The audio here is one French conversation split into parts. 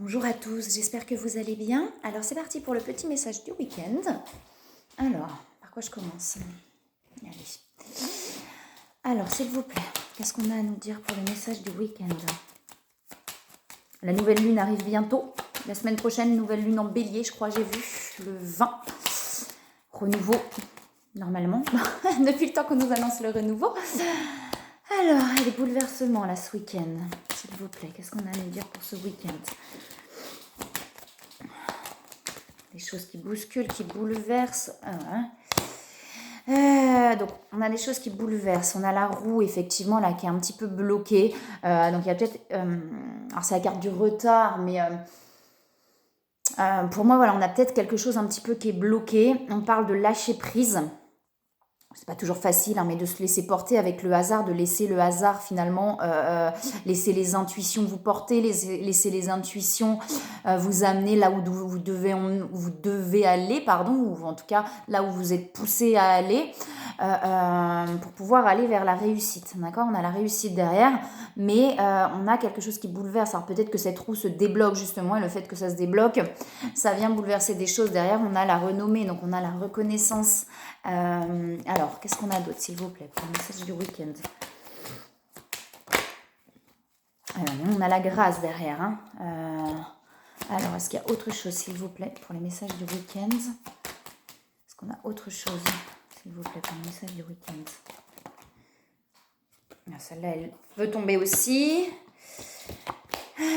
Bonjour à tous, j'espère que vous allez bien. Alors c'est parti pour le petit message du week-end. Alors, par quoi je commence? Allez. Alors, s'il vous plaît, qu'est-ce qu'on a à nous dire pour le message du week-end? La nouvelle lune arrive bientôt. La semaine prochaine, nouvelle lune en bélier, je crois, j'ai vu, le 20. Renouveau, normalement, depuis le temps qu'on nous annonce le renouveau. Alors, et les bouleversements là ce week-end, s'il vous plaît, qu'est-ce qu'on a à nous dire pour ce week-end? Des choses qui bousculent, qui bouleversent. Donc, on a des choses qui bouleversent. On a la roue, effectivement, là, qui est un petit peu bloquée. Donc, il y a peut-être... alors, c'est la carte du retard, mais... pour moi, voilà, on a peut-être quelque chose un petit peu qui est bloqué. On parle de lâcher prise. C'est pas toujours facile, hein, mais de se laisser porter avec le hasard, de laisser le hasard finalement, laisser les intuitions vous porter, laisser les intuitions vous amener là où vous devez aller, pardon, ou en tout cas là où vous êtes poussé à aller, pour pouvoir aller vers la réussite. D'accord ? On a la réussite derrière, mais on a quelque chose qui bouleverse. Alors peut-être que cette roue se débloque justement, et le fait que ça se débloque, ça vient bouleverser des choses derrière. On a la renommée, donc on a la reconnaissance. Alors, qu'est-ce qu'on a d'autre, s'il vous plaît, pour le message du week-end? On a la grâce derrière. Hein. Alors, est-ce qu'il y a autre chose, s'il vous plaît, pour les messages du week-end? Est-ce qu'on a autre chose, s'il vous plaît, pour le message du week-end? Celle-là, elle peut tomber aussi.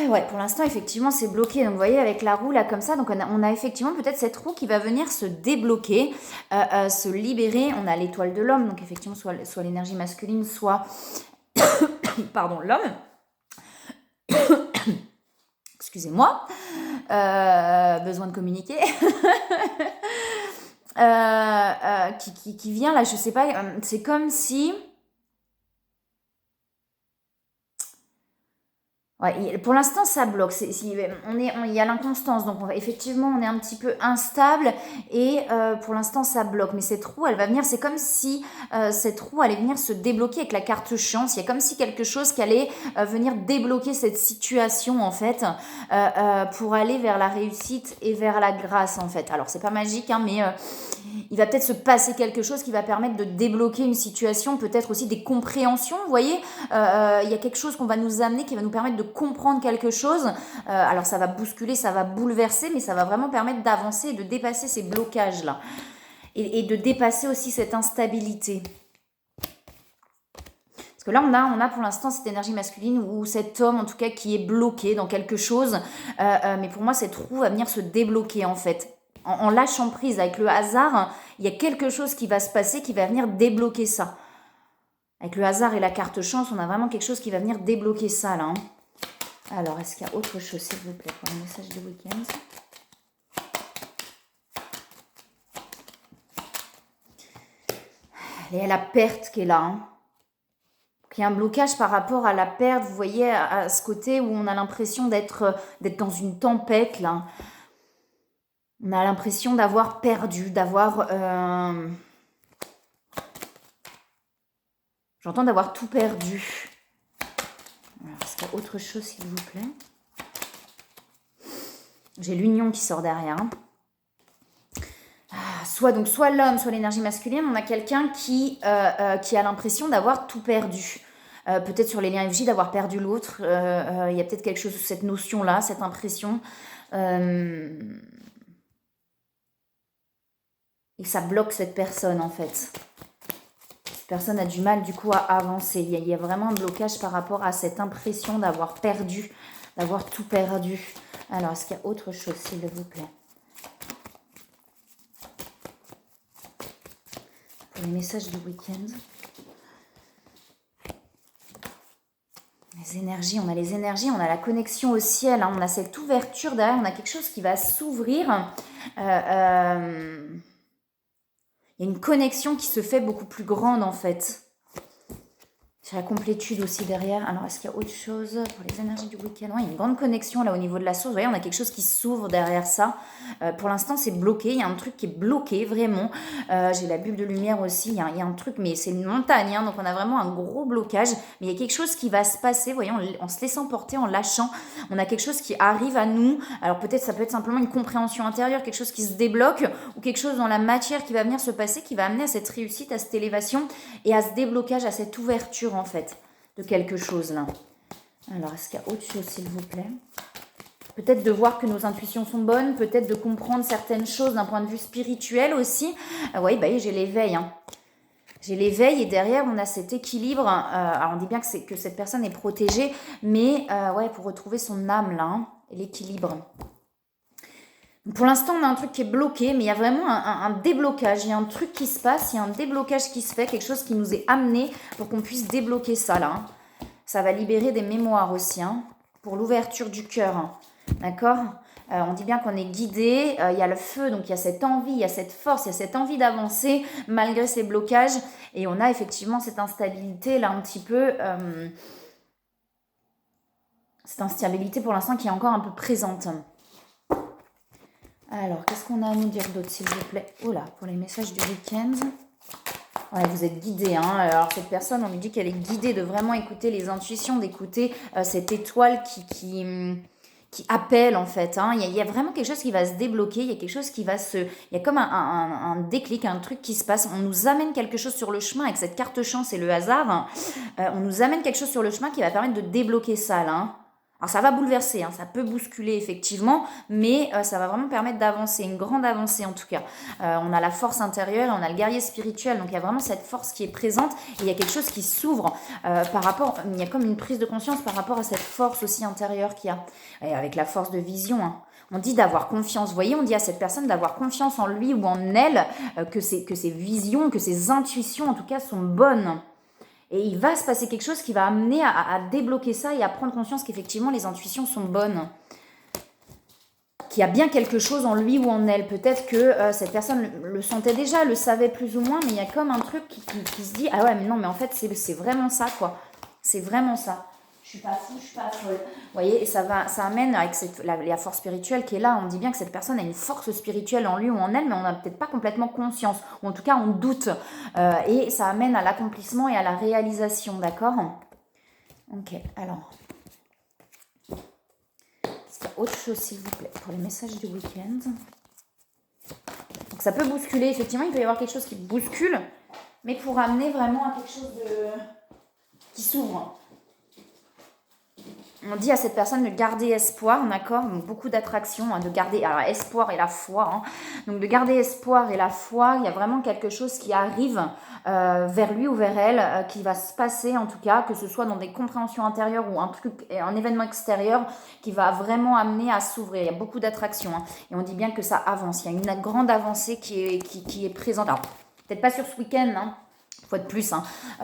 Ouais, pour l'instant, effectivement, c'est bloqué. Donc, vous voyez, avec la roue, là, comme ça, donc on a effectivement peut-être cette roue qui va venir se débloquer, se libérer. On a l'étoile de l'homme, donc effectivement, soit l'énergie masculine, soit, pardon, l'homme. Excusez-moi. Besoin de communiquer. Qui vient, là, je sais pas, c'est comme si... Ouais, pour l'instant, ça bloque. Il y a l'inconstance, donc effectivement, on est un petit peu instable et pour l'instant, ça bloque. Mais cette roue, elle va venir. C'est comme si cette roue allait venir se débloquer avec la carte chance. Il y a comme si quelque chose qui allait venir débloquer cette situation en fait pour aller vers la réussite et vers la grâce en fait. Alors, c'est pas magique, hein, mais il va peut-être se passer quelque chose qui va permettre de débloquer une situation, peut-être aussi des compréhensions, vous voyez, il y a quelque chose qu'on va nous amener qui va nous permettre de comprendre quelque chose, alors ça va bousculer, ça va bouleverser, mais ça va vraiment permettre d'avancer et de dépasser ces blocages-là, et de dépasser aussi cette instabilité. Parce que là, on a pour l'instant cette énergie masculine ou cet homme, en tout cas, qui est bloqué dans quelque chose, mais pour moi, cette roue va venir se débloquer, en fait. En lâchant prise avec le hasard, il y a quelque chose qui va se passer qui va venir débloquer ça. Avec le hasard et la carte chance, on a vraiment quelque chose qui va venir débloquer ça, là. Hein. Alors, est-ce qu'il y a autre chose, s'il vous plaît, pour le message du week-end? Il y a la perte qui est là. Hein. Il y a un blocage par rapport à la perte, vous voyez, à ce côté où on a l'impression d'être dans une tempête, là. On a l'impression d'avoir perdu, d'avoir... J'entends d'avoir tout perdu. Alors, est-ce qu'il y a autre chose, s'il vous plaît? J'ai l'union qui sort derrière. Soit l'homme, soit l'énergie masculine, on a quelqu'un qui a l'impression d'avoir tout perdu. Peut-être sur les liens FJ, d'avoir perdu l'autre. Il y a peut-être quelque chose, cette notion-là, cette impression. Et ça bloque cette personne, en fait. Cette personne a du mal, du coup, à avancer. Il y a vraiment un blocage par rapport à cette impression d'avoir perdu, d'avoir tout perdu. Alors, est-ce qu'il y a autre chose, s'il vous plaît? Pour les messages du week-end. Les énergies, on a la connexion au ciel, hein, on a cette ouverture derrière, on a quelque chose qui va s'ouvrir. Il y a une connexion qui se fait beaucoup plus grande en fait. C'est la complétude aussi derrière. Alors, est-ce qu'il y a autre chose pour les énergies du week-end? Ouais, il y a une grande connexion là au niveau de la source. Vous voyez, on a quelque chose qui s'ouvre derrière ça. Pour l'instant, c'est bloqué. Il y a un truc qui est bloqué, vraiment. J'ai la bulle de lumière aussi. Il y a un truc, mais c'est une montagne. Hein, donc, on a vraiment un gros blocage. Mais il y a quelque chose qui va se passer. Vous voyez, en se laissant porter, en lâchant. On a quelque chose qui arrive à nous. Alors, peut-être, ça peut être simplement une compréhension intérieure, quelque chose qui se débloque ou quelque chose dans la matière qui va venir se passer, qui va amener à cette réussite, à cette élévation et à ce déblocage, à cette ouverture en fait, de quelque chose là. Alors, est-ce qu'il y a autre chose, s'il vous plaît? Peut-être de voir que nos intuitions sont bonnes, peut-être de comprendre certaines choses d'un point de vue spirituel aussi. Oui, bah, j'ai l'éveil. Hein. J'ai l'éveil et derrière, on a cet équilibre. Alors, on dit bien que cette personne est protégée, mais ouais, pour retrouver son âme là, hein, et l'équilibre. Pour l'instant, on a un truc qui est bloqué, mais il y a vraiment un déblocage. Il y a un truc qui se passe, il y a un déblocage qui se fait, quelque chose qui nous est amené pour qu'on puisse débloquer ça là. Hein. Ça va libérer des mémoires aussi, hein, pour l'ouverture du cœur. Hein. D'accord? On dit bien qu'on est guidé, il y a le feu, donc il y a cette envie, il y a cette force, il y a cette envie d'avancer malgré ces blocages. Et on a effectivement cette instabilité là un petit peu... cette instabilité pour l'instant qui est encore un peu présente. Alors, qu'est-ce qu'on a à nous dire d'autre, s'il vous plaît? Oh là, pour les messages du week-end. Ouais, vous êtes guidé, hein. Alors, cette personne, on lui dit qu'elle est guidée de vraiment écouter les intuitions, d'écouter cette étoile qui appelle, en fait. Hein. Il y a vraiment quelque chose qui va se débloquer, il y a quelque chose qui va se... Il y a comme un déclic, un truc qui se passe. On nous amène quelque chose sur le chemin avec cette carte chance et le hasard. On nous amène quelque chose sur le chemin qui va permettre de débloquer ça, là. Hein. Alors ça va bouleverser, hein, ça peut bousculer effectivement, mais ça va vraiment permettre d'avancer, une grande avancée en tout cas. On a la force intérieure et on a le guerrier spirituel, donc il y a vraiment cette force qui est présente et il y a quelque chose qui s'ouvre par rapport, il y a comme une prise de conscience par rapport à cette force aussi intérieure qu'il y a, et avec la force de vision. Hein. On dit d'avoir confiance, vous voyez, on dit à cette personne d'avoir confiance en lui ou en elle, que ses visions, que ses intuitions en tout cas sont bonnes. Et il va se passer quelque chose qui va amener à débloquer ça et à prendre conscience qu'effectivement les intuitions sont bonnes. Qu'il y a bien quelque chose en lui ou en elle. Peut-être que cette personne le sentait déjà, le savait plus ou moins, mais il y a comme un truc qui se dit « Ah ouais, mais non, mais en fait, c'est vraiment ça, quoi. C'est vraiment ça. Je suis pas fou, je suis pas folle. » Vous voyez, et ça amène avec la force spirituelle qui est là. On dit bien que cette personne a une force spirituelle en lui ou en elle, mais on n'a peut-être pas complètement conscience. Ou en tout cas, on doute. Et ça amène à l'accomplissement et à la réalisation, d'accord? Ok, alors... Est-ce qu'il y a autre chose, s'il vous plaît, pour les messages du week-end? Donc ça peut bousculer, effectivement, il peut y avoir quelque chose qui bouscule, mais pour amener vraiment à quelque chose qui s'ouvre. On dit à cette personne de garder espoir, d'accord? Donc beaucoup d'attraction, hein, de garder espoir et la foi. Hein. Donc de garder espoir et la foi, il y a vraiment quelque chose qui arrive vers lui ou vers elle, qui va se passer en tout cas, que ce soit dans des compréhensions intérieures ou un événement extérieur qui va vraiment amener à s'ouvrir. Il y a beaucoup d'attraction hein, et on dit bien que ça avance. Il y a une grande avancée qui est présente. Alors peut-être pas sur ce week-end, hein. Fois de plus, hein.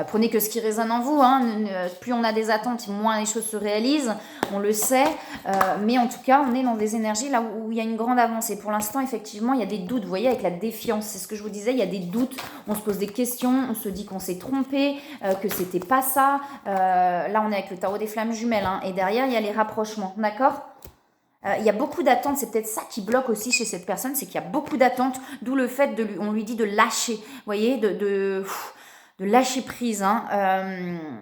Prenez que ce qui résonne en vous, hein. Plus on a des attentes, moins les choses se réalisent, on le sait, mais en tout cas on est dans des énergies là où il y a une grande avancée. Pour l'instant effectivement il y a des doutes, vous voyez, avec la défiance, c'est ce que je vous disais, il y a des doutes, on se pose des questions, on se dit qu'on s'est trompé, que c'était pas ça, là on est avec le tarot des flammes jumelles, hein. Et derrière il y a les rapprochements, d'accord? Il y a beaucoup d'attentes, c'est peut-être ça qui bloque aussi chez cette personne, c'est qu'il y a beaucoup d'attentes, d'où le fait on lui dit de lâcher, vous voyez, de lâcher prise. Hein.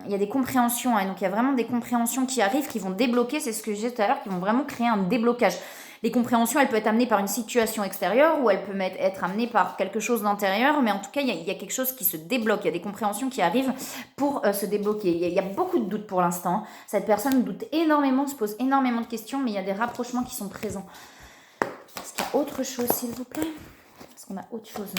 Il y a des compréhensions, hein, donc il y a vraiment des compréhensions qui arrivent, qui vont débloquer, c'est ce que je disais tout à l'heure, qui vont vraiment créer un déblocage. Les compréhensions, elles peuvent être amenées par une situation extérieure ou elles peuvent être amenées par quelque chose d'intérieur, mais en tout cas, il y a quelque chose qui se débloque, il y a des compréhensions qui arrivent pour se débloquer. Il y a beaucoup de doutes pour l'instant. Cette personne doute énormément, se pose énormément de questions, mais il y a des rapprochements qui sont présents. Est-ce qu'il y a autre chose, s'il vous plaît? Est-ce qu'on a autre chose?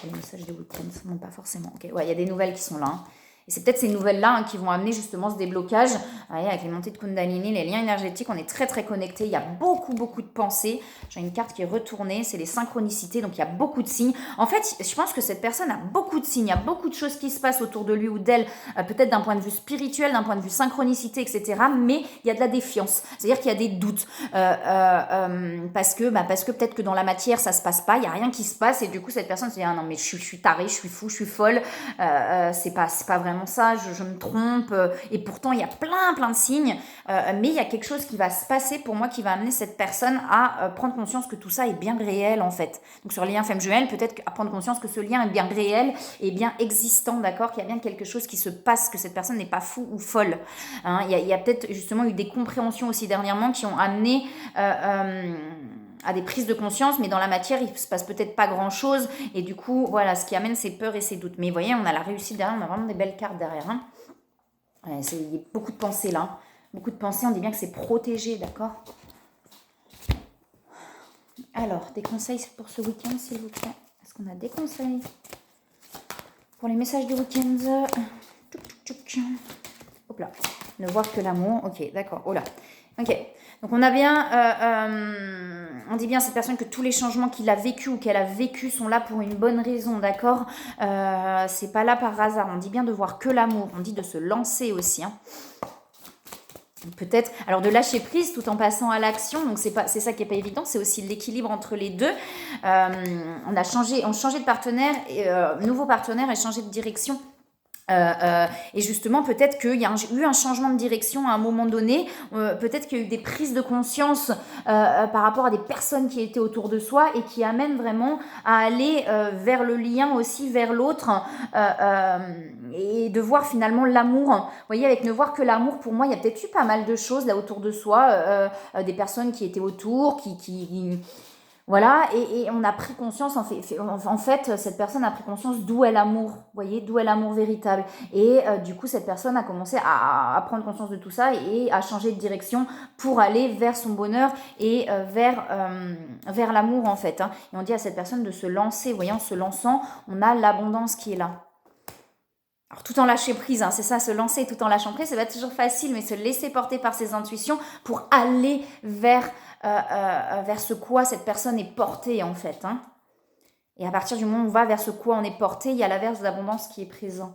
Les messages de week-end, non pas forcément. Okay. Ouais, il y a des nouvelles qui sont là. Hein. Et c'est peut-être ces nouvelles-là hein, qui vont amener justement ce déblocage. Voyez, avec les montées de Kundalini, les liens énergétiques, on est très très connectés. Il y a beaucoup de pensées. J'ai une carte qui est retournée, c'est les synchronicités, donc il y a beaucoup de signes. En fait, je pense que cette personne a beaucoup de signes, il y a beaucoup de choses qui se passent autour de lui ou d'elle, peut-être d'un point de vue spirituel, d'un point de vue synchronicité, etc. Mais il y a de la défiance, c'est-à-dire qu'il y a des doutes. Parce que peut-être que dans la matière, ça se passe pas, il n'y a rien qui se passe, et du coup, cette personne se dit « Ah non, mais je suis tarée, je suis fou, je suis folle, c'est pas vraiment vraiment ça, je me trompe, et pourtant il y a plein de signes, mais il y a quelque chose qui va se passer pour moi qui va amener cette personne à prendre conscience que tout ça est bien réel en fait. Donc sur le lien femme jumelle, peut-être à prendre conscience que ce lien est bien réel et bien existant, d'accord, qu'il y a bien quelque chose qui se passe, que cette personne n'est pas fou ou folle. Hein. Il y a peut-être justement eu des compréhensions aussi dernièrement qui ont amené à des prises de conscience, mais dans la matière, il se passe peut-être pas grand-chose, et du coup, voilà, ce qui amène ses peurs et ses doutes. Mais vous voyez, on a la réussite derrière, on a vraiment des belles cartes derrière. Hein. Ouais, il y a beaucoup de pensées là. Beaucoup de pensées, on dit bien que c'est protégé, d'accord? Alors, des conseils pour ce week-end, s'il vous plaît? Est-ce qu'on a des conseils pour les messages du week-end? Hop là. Ne voir que l'amour. Ok, d'accord. Oh là. Ok. Donc on a bien, on dit bien à cette personne que tous les changements qu'il a vécu ou qu'elle a vécu sont là pour une bonne raison, d'accord? C'est pas là par hasard. On dit bien de voir que l'amour. On dit de se lancer aussi. Hein. Peut-être, alors de lâcher prise tout en passant à l'action, donc c'est ça qui est pas évident, c'est aussi l'équilibre entre les deux. On changeait de partenaire, nouveau partenaire et changé de direction. Et justement, peut-être qu'il y a eu un changement de direction à un moment donné, peut-être qu'il y a eu des prises de conscience par rapport à des personnes qui étaient autour de soi et qui amènent vraiment à aller vers le lien aussi, vers l'autre, et de voir finalement l'amour. Vous voyez, avec ne voir que l'amour, pour moi, il y a peut-être eu pas mal de choses là autour de soi, des personnes qui étaient autour, voilà, et on a pris conscience, en fait, cette personne a pris conscience d'où est l'amour, vous voyez, d'où est l'amour véritable. Et du coup, cette personne a commencé à prendre conscience de tout ça et à changer de direction pour aller vers son bonheur et vers l'amour, en fait. Hein. Et on dit à cette personne de se lancer, vous voyez, en se lançant, on a l'abondance qui est là. Alors, tout en lâcher prise, hein, c'est ça, se lancer tout en lâchant prise, c'est pas toujours facile, mais se laisser porter par ses intuitions pour aller vers ce quoi cette personne est portée, en fait. Hein. Et à partir du moment où on va vers ce quoi on est porté, il y a l'averse d'abondance qui est présent.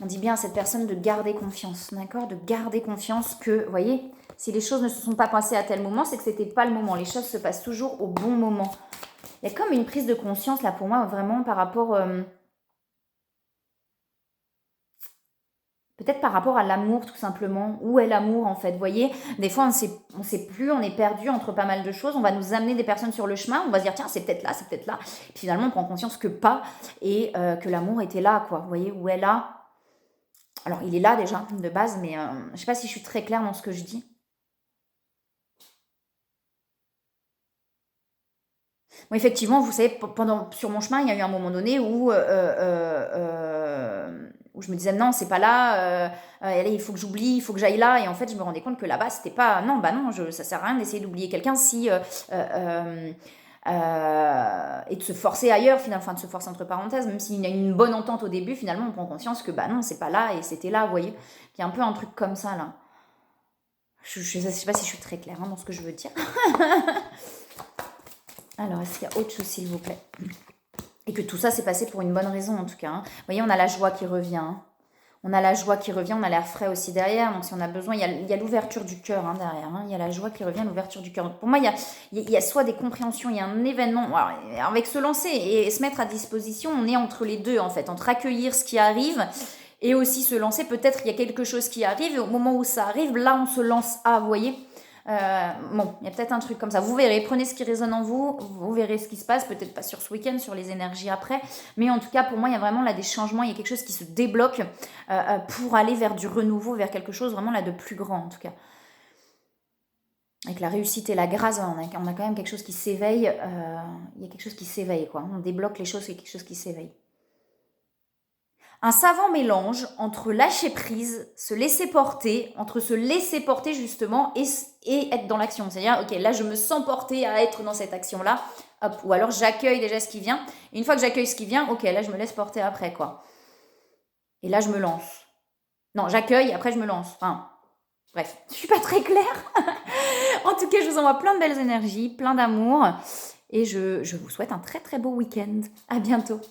On dit bien à cette personne de garder confiance, d'accord? De garder confiance que, vous voyez, si les choses ne se sont pas passées à tel moment, c'est que c'était pas le moment. Les choses se passent toujours au bon moment. Il y a comme une prise de conscience, là, pour moi, vraiment, par rapport... peut-être par rapport à l'amour, tout simplement. Où est l'amour, en fait? Vous voyez, des fois, on sait plus, on est perdu entre pas mal de choses. On va nous amener des personnes sur le chemin. On va se dire, tiens, c'est peut-être là, c'est peut-être là. Puis finalement, on prend conscience que pas et que l'amour était là, quoi. Vous voyez, où est là? Alors, il est là déjà, de base, mais je sais pas si je suis très claire dans ce que je dis. Bon, effectivement, vous savez, sur mon chemin, il y a eu un moment donné où je me disais non, c'est pas là, allez, il faut que j'oublie, il faut que j'aille là. Et en fait, je me rendais compte que là-bas, c'était pas. Non, bah non, ça sert à rien d'essayer d'oublier quelqu'un si. Et de se forcer ailleurs, finalement, enfin de se forcer entre parenthèses, même s'il y a une bonne entente au début, finalement, on prend conscience que bah non, c'est pas là et c'était là, vous voyez. Il y a un peu un truc comme ça, là. Je sais pas si je suis très claire hein, dans ce que je veux dire. Alors, est-ce qu'il y a autre chose, s'il vous plaît? Et que tout ça s'est passé pour une bonne raison, en tout cas. Hein. Vous voyez, on a la joie qui revient. Hein. On a la joie qui revient, on a l'air frais aussi derrière. Donc, si on a besoin, il y a l'ouverture du cœur hein, derrière. Hein. Il y a la joie qui revient, l'ouverture du cœur. Donc, pour moi, il y a soit des compréhensions, il y a un événement. Alors, avec se lancer et se mettre à disposition, on est entre les deux, en fait. Entre accueillir ce qui arrive et aussi se lancer. Peut-être il y a quelque chose qui arrive et au moment où ça arrive, là, on se lance à, vous voyez. Bon, il y a peut-être un truc comme ça. Vous verrez, prenez ce qui résonne en vous, vous verrez ce qui se passe, peut-être pas sur ce week-end, sur les énergies après, mais en tout cas, pour moi, il y a vraiment là des changements, il y a quelque chose qui se débloque pour aller vers du renouveau, vers quelque chose vraiment là de plus grand, en tout cas. Avec la réussite et la grâce, on a quand même quelque chose qui s'éveille, il y a quelque chose qui s'éveille, quoi. On débloque les choses, il y a quelque chose qui s'éveille. Un savant mélange entre lâcher prise, se laisser porter, entre se laisser porter justement et être dans l'action. C'est-à-dire, ok, là je me sens porter à être dans cette action-là, hop, ou alors j'accueille déjà ce qui vient. Et une fois que j'accueille ce qui vient, ok, là je me laisse porter après, quoi. Et là je me lance. Non, j'accueille, après je me lance. Enfin, bref, je suis pas très claire. En tout cas, je vous envoie plein de belles énergies, plein d'amour. Et je vous souhaite un très très beau week-end. À bientôt.